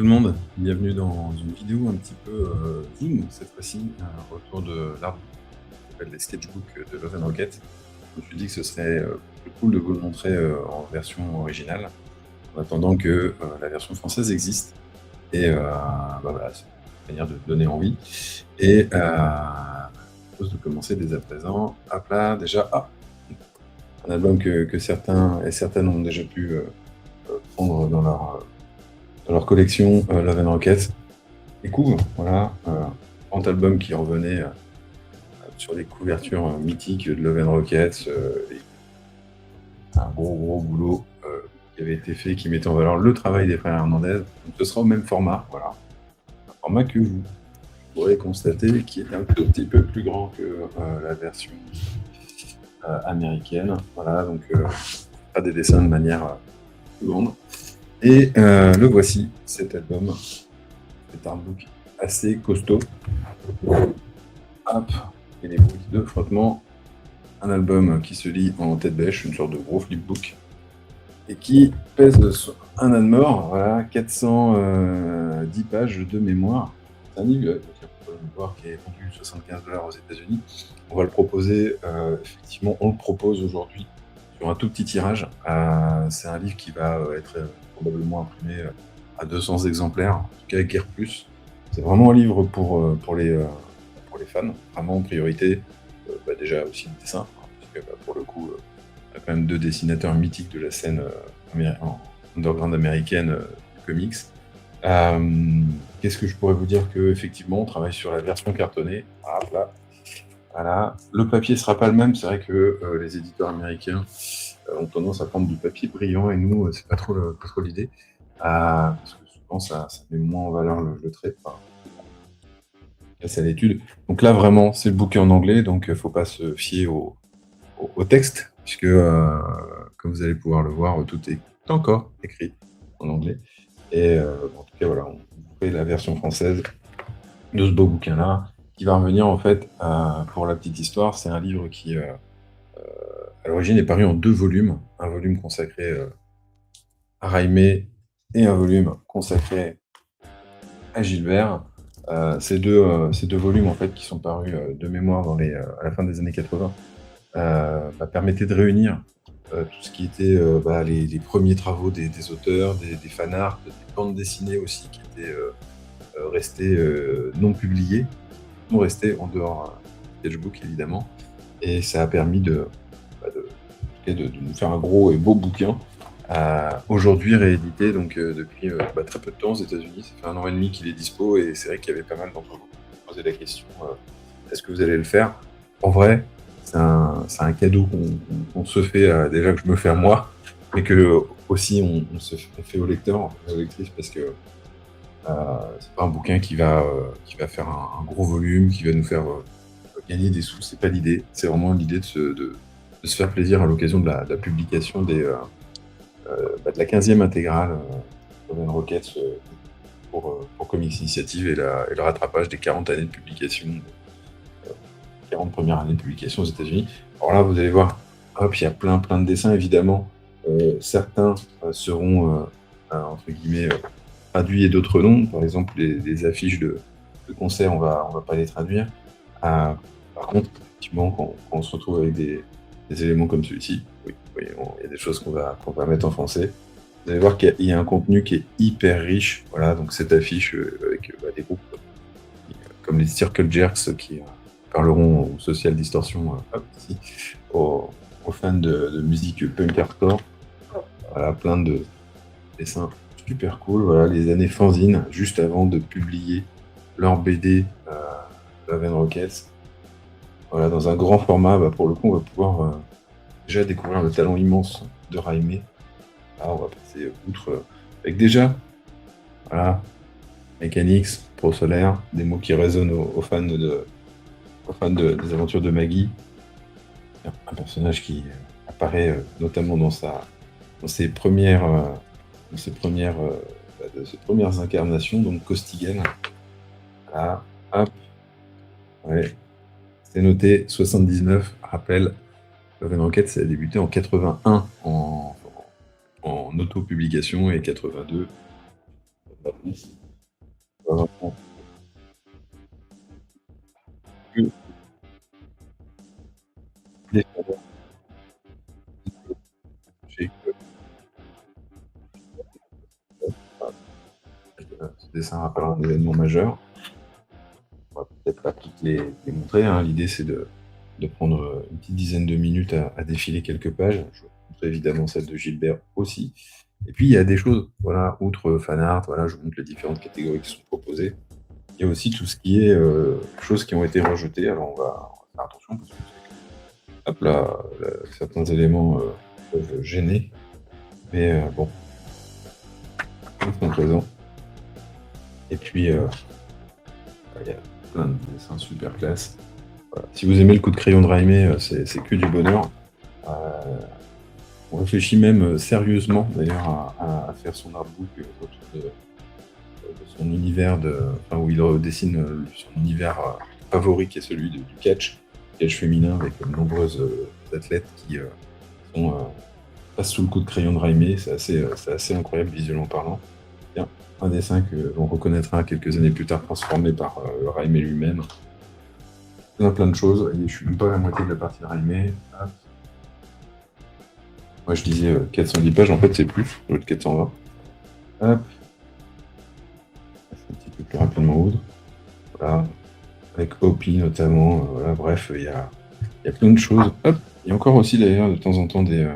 tout le monde, bienvenue dans une vidéo un petit peu zoom cette fois-ci autour de l'art qui s'appelle les sketchbooks de Love and Rocket. Je me suis dit que ce serait plus cool de vous le montrer en version originale, en attendant que la version française existe. Et voilà, c'est une manière de donner envie. Et je propose de commencer dès à présent. Hop là, déjà, un album que certains et certaines ont déjà pu prendre dans leur collection Love and Rockets. Découvre, voilà, grand album qui revenait sur les couvertures mythiques de Love and Rockets. Un gros boulot qui avait été fait, qui mettait en valeur le travail des frères Hernandez. Donc, ce sera au même format, voilà. Un format que vous pourrez constater qui est un tout petit peu plus grand que la version américaine. Voilà, donc pas des dessins de manière plus grande. Et le voici, cet album. C'est un book assez costaud. Hop, et les bruits de frottement. Un album qui se lit en tête bêche, une sorte de gros flipbook, et qui pèse un âne mort, voilà, 410 pages de mémoire. C'est un livre, on peut le voir, qui est vendu $75 aux États-Unis. On va le proposer, effectivement, on le propose aujourd'hui sur un tout petit tirage. C'est un livre qui va être probablement imprimé à 200 exemplaires, en tout cas guère plus. C'est vraiment un livre pour les fans, vraiment en priorité. Déjà aussi le dessin, puisque pour le coup, il y a quand même deux dessinateurs mythiques de la scène underground américaine du comics. Qu'est-ce que je pourrais vous dire? Que effectivement, on travaille sur la version cartonnée. Hop là. Voilà. Le papier sera pas le même. C'est vrai que les éditeurs américains ont tendance à prendre du papier brillant et nous, c'est pas trop l'idée. Parce que souvent, ça met moins en valeur le trait. Enfin, c'est à l'étude. Donc là, vraiment, c'est le bouquin en anglais, donc il ne faut pas se fier au texte, puisque, comme vous allez pouvoir le voir, tout est encore écrit en anglais. Et en tout cas, voilà, on vous fait la version française de ce beau bouquin-là, qui va revenir, en fait, pour la petite histoire, c'est un livre qui, à l'origine, est paru en 2 volumes. Un volume consacré à Raimé et un volume consacré à Gilbert. Ces deux volumes en fait qui sont parus de mémoire à la fin des années 80 permettaient de réunir tout ce qui était les premiers travaux des auteurs, des fanarts, des bandes dessinées aussi qui étaient restées non publiées, non restées en dehors du sketchbook évidemment, et ça a permis de nous faire un gros et beau bouquin. Aujourd'hui réédité donc depuis très peu de temps aux États-Unis. Ça fait 1 an et demi qu'il est dispo et c'est vrai qu'il y avait pas mal d'entre vous qui me posaient la question est-ce que vous allez le faire? En vrai, c'est un cadeau qu'on se fait, déjà que je me fais à moi, mais que aussi on fait aux lecteurs, aux lectrices, parce que c'est pas un bouquin qui va faire un gros volume, qui va nous faire gagner des sous. C'est pas l'idée. C'est vraiment l'idée de se faire plaisir à l'occasion de la publication de la 15e intégrale Love and Rockets pour Comics Initiative et le rattrapage des 40 années de publication, 40 premières années de publication aux États-Unis. Alors là, vous allez voir, hop, il y a plein de dessins, évidemment. Certains seront, entre guillemets, traduits et d'autres non. Par exemple, les affiches de concert, on va pas les traduire. Par contre, effectivement, quand on se retrouve avec des éléments comme celui-ci, oui, il y a des choses qu'on va mettre en français. Vous allez voir qu'il y a un contenu qui est hyper riche. Voilà, donc cette affiche avec des groupes comme les Circle Jerks qui parleront aux Social Distortion, ici, aux fans de musique punk hardcore. Voilà, plein de dessins super cool. Voilà, les années fanzine, juste avant de publier leur BD Love and Rockets. Voilà, dans un grand format, pour le coup, on va pouvoir déjà découvrir le talent immense de Raimé. Là, on va passer outre avec déjà, voilà, Mechanix, Pro Solaire, des mots qui résonnent aux fans des aventures de Maggie. Un personnage qui apparaît notamment dans ses premières incarnations, donc Costigan. Voilà, hop, ouais, c'est noté, 79, rappel, Love and Rockets, ça a débuté en 81 en auto-publication et 82 vraiment que des ce dessin rappellera un événement majeur. On va peut-être pas toutes les montrer, hein. L'idée, c'est de prendre une petite dizaine de minutes à défiler quelques pages. Je vous montrerai évidemment celle de Gilbert aussi. Et puis, il y a des choses, voilà, outre fan art, voilà, je vous montre les différentes catégories qui sont proposées. Il y a aussi tout ce qui est choses qui ont été rejetées. Alors, on va faire attention parce que hop là, certains éléments peuvent gêner. Mais bon, ils sont présents. Et puis, il y a plein de dessins super classe. Voilà. Si vous aimez le coup de crayon de Raimé, c'est que du bonheur. Euh, on réfléchit même sérieusement d'ailleurs à faire son artbook autour de son univers, enfin, où il redessine son univers favori qui est celui du catch féminin avec de nombreuses athlètes qui sont, passent sous le coup de crayon de Raimé. C'est assez incroyable visuellement parlant. Bien, un dessin que l'on reconnaîtra quelques années plus tard transformé par Raimé lui-même. Plein de choses. Et je suis même pas à la moitié de la partie de Raimé. Hop. Moi je disais 410 pages, en fait c'est plus, je dois être 420. Hop. Un petit peu plus rapidement ouvre. Voilà. Avec Hopi notamment. Voilà, bref, il y a plein de choses. Hop. Il y a encore aussi d'ailleurs de temps en temps des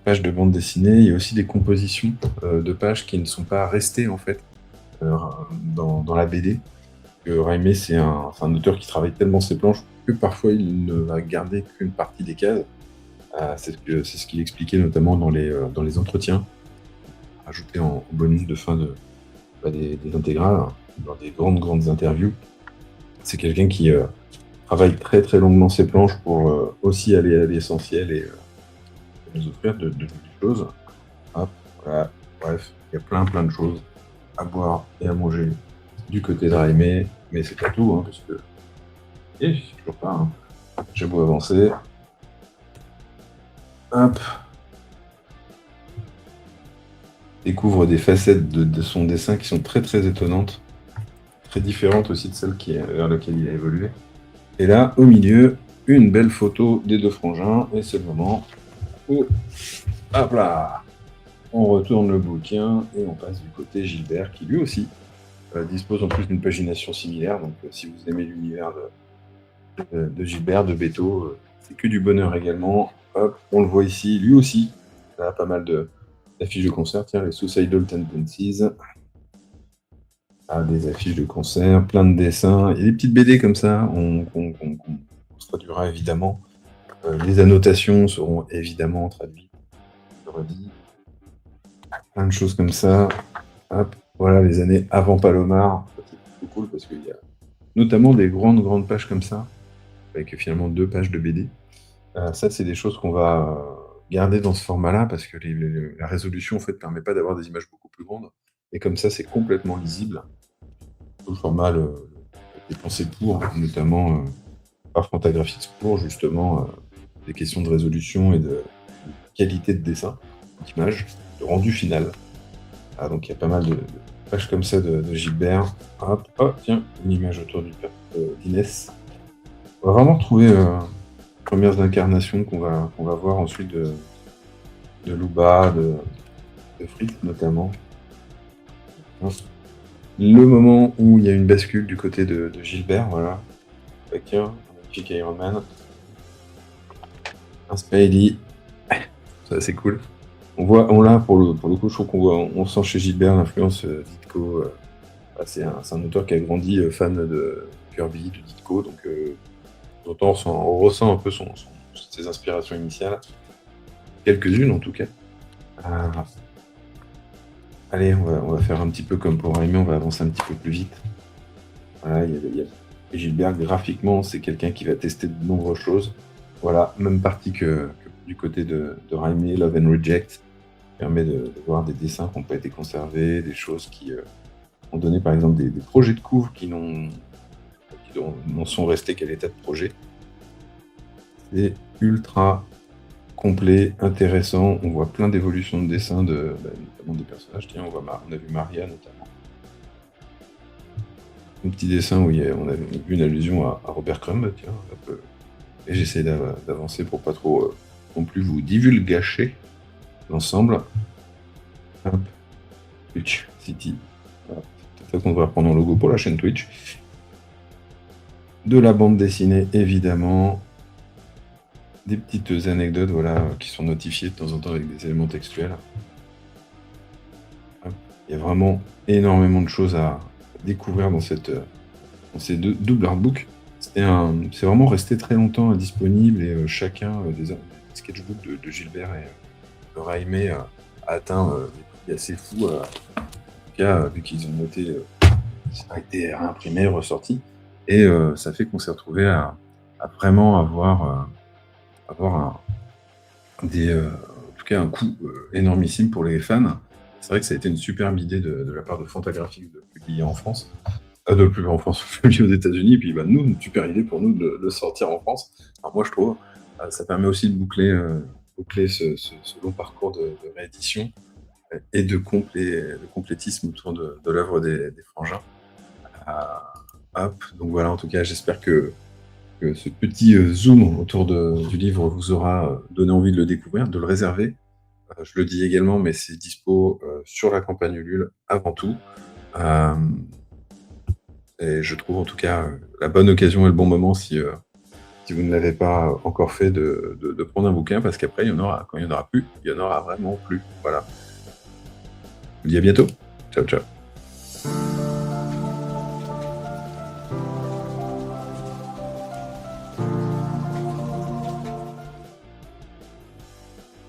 pages de bande dessinée. Il y a aussi des compositions de pages qui ne sont pas restées en fait dans la BD. Raimé, c'est un auteur qui travaille tellement ses planches que parfois il ne va garder qu'une partie des cases. C'est ce qu'il expliquait notamment dans les entretiens, ajoutés en bonus de fin des intégrales, hein, dans des grandes interviews. C'est quelqu'un qui travaille très longuement ses planches pour aussi aller à l'essentiel et nous offrir de jolies choses. Hop, voilà. Bref, il y a plein de choses à boire et à manger du côté de Raimé, mais c'est pas tout, hein, parce que toujours pas, hein. J'ai beau avancer. Hop. Découvre des facettes de son dessin qui sont très étonnantes, très différentes aussi de celles vers lesquelles il a évolué. Et là, au milieu, une belle photo des deux frangins, et c'est le moment où, hop là, on retourne le bouquin et on passe du côté Gilbert, qui lui aussi dispose en plus d'une pagination similaire. Donc, si vous aimez l'univers de Gilbert, de Beto, c'est que du bonheur également. Hop, on le voit ici, lui aussi, il a pas mal d'affiches de concert. Tiens, les Suicidal Tendencies. Ah, des affiches de concert, plein de dessins. Il y a des petites BD comme ça, on se traduira évidemment. Les annotations seront évidemment traduites. Je le redis. Plein de choses comme ça. Hop, voilà les années avant Palomar. C'est plutôt cool parce qu'il y a notamment des grandes pages comme ça, avec finalement 2 pages de BD. Ça, c'est des choses qu'on va garder dans ce format-là parce que la résolution en fait permet pas d'avoir des images beaucoup plus grandes. Et comme ça, c'est complètement lisible. Tout le format est pensé pour, notamment par Fantagraphics pour justement des questions de résolution et de qualité de dessin, d'image, de rendu final. Ah, donc il y a pas mal de pages comme ça de Gilbert. Hop, oh, tiens, une image autour du père d'Inès. On va vraiment trouver premières incarnations qu'on va voir ensuite de Luba, de Fritz notamment. Le moment où il y a une bascule du côté de Gilbert, voilà. Avec un magnifique Iron Man. Un Spidey. C'est assez cool. On l'a pour le coup, je trouve on sent chez Gilbert l'influence Ditko. C'est un auteur qui a grandi fan de Kirby, de Ditko, donc on ressent un peu ses inspirations initiales. Quelques-unes en tout cas. Allez, on va faire un petit peu comme pour Raimé, on va avancer un petit peu plus vite. Voilà, et Gilbert, graphiquement, c'est quelqu'un qui va tester de nombreuses choses. Voilà, même partie que du côté de Raimé, Love and Reject, permet de voir des dessins qui n'ont pas été conservés, des choses qui ont donné par exemple des projets de couvre qui n'en sont restés qu'à l'état de projet. C'est ultra complet, intéressant. On voit plein d'évolutions de dessin, notamment des personnages. Tiens, on a vu Maria notamment. Un petit dessin où on a vu une allusion à Robert Crumb. Tiens, et j'essaie d'avancer pour pas trop non plus vous divulgacher l'ensemble. Hop. Twitch City. Voilà. Peut-être qu'on devrait prendre un logo pour la chaîne Twitch. De la bande dessinée, évidemment. Des petites anecdotes, voilà, qui sont notifiées de temps en temps avec des éléments textuels. Hop. Il y a vraiment énormément de choses à découvrir dans ces deux double artbooks. C'est vraiment resté très longtemps disponible et chacun des sketchbooks de Gilbert et de Raimé a atteint des prix assez fous. En tout cas, vu qu'ils ont noté, ça a été réimprimé, ressorti. Et ça fait qu'on s'est retrouvé à vraiment avoir en tout cas un coût énormissime pour les fans. C'est vrai que ça a été une superbe idée de la part de Fantagraphics de publier en France. De le publier en France, publier aux États-Unis, puis nous, une super idée pour nous de le sortir en France. Alors moi, je trouve, ça permet aussi de boucler ce long parcours de réédition et de complétisme autour de l'œuvre des frangins. Hop, donc voilà, en tout cas, j'espère que ce petit zoom autour du livre vous aura donné envie de le découvrir, de le réserver. Je le dis également, mais c'est dispo sur la campagne Ulule avant tout. Et je trouve en tout cas la bonne occasion et le bon moment si vous ne l'avez pas encore fait de prendre un bouquin, parce qu'après, il y en aura. Quand il n'y en aura plus, il y en aura vraiment plus. Voilà. Je vous dis à bientôt. Ciao, ciao.